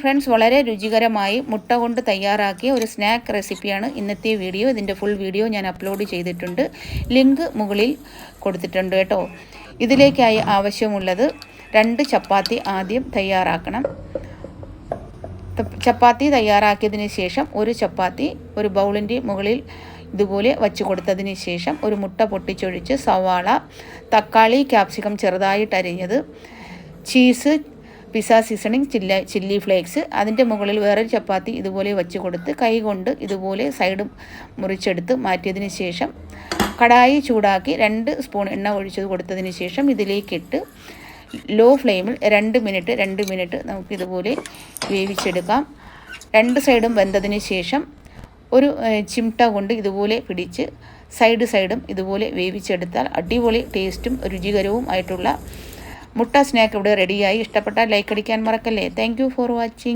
Friends, വളരെ രുചികരമായി മുട്ട കൊണ്ട് തയ്യാറാക്കിയ ഒരു സ്നാക്ക് റെസിപ്പിയാണ് ഇന്നത്തെ വീഡിയോ. ഇതിൻ്റെ ഫുൾ വീഡിയോ ഞാൻ അപ്ലോഡ് ചെയ്തിട്ടുണ്ട്. ലിങ്ക് മുകളിൽ കൊടുത്തിട്ടുണ്ട് കേട്ടോ. ഇതിലേക്കായി ആവശ്യമുള്ളത് 2 ചപ്പാത്തി ആദ്യം തയ്യാറാക്കണം. ചപ്പാത്തി തയ്യാറാക്കിയതിന് ശേഷം ഒരു ചപ്പാത്തി ഒരു ബൗളിൻ്റെ മുകളിൽ ഇതുപോലെ വച്ച് കൊടുത്തതിന് ശേഷം ഒരു മുട്ട പൊട്ടിച്ചൊഴിച്ച് സവാള, തക്കാളി, ക്യാപ്സിക്കം ചെറുതായിട്ട് അരിഞ്ഞത്, cheese, pizza seasoning, chilli flakes, അതിൻ്റെ മുകളിൽ വേറൊരു ചപ്പാത്തി ഇതുപോലെ വെച്ച് കൊടുത്ത് കൈ കൊണ്ട് ഇതുപോലെ സൈഡ് മുറിച്ചെടുത്ത് മാറ്റിയതിന് ശേഷം കടായി ചൂടാക്കി 2 സ്പൂൺ എണ്ണ ഒഴിച്ചത് കൊടുത്തതിന് ശേഷം ഇതിലേക്കിട്ട് ലോ ഫ്ലെയിമിൽ 2 മിനിറ്റ് നമുക്കിതുപോലെ വേവിച്ചെടുക്കാം. 2 സൈഡും വെന്തതിന് ശേഷം ഒരു ചിമട്ട കൊണ്ട് ഇതുപോലെ പിടിച്ച് സൈഡും ഇതുപോലെ വേവിച്ചെടുത്താൽ അടിപൊളി ടേസ്റ്റും രുചികരവും ആയിട്ടുള്ള മുട്ട സ്നാക്ക് ഇവിടെ റെഡിയായി. ഇഷ്ടപ്പെട്ടാൽ ലൈക്ക് അടിക്കാൻ മറക്കല്ലേ. Thank you for watching.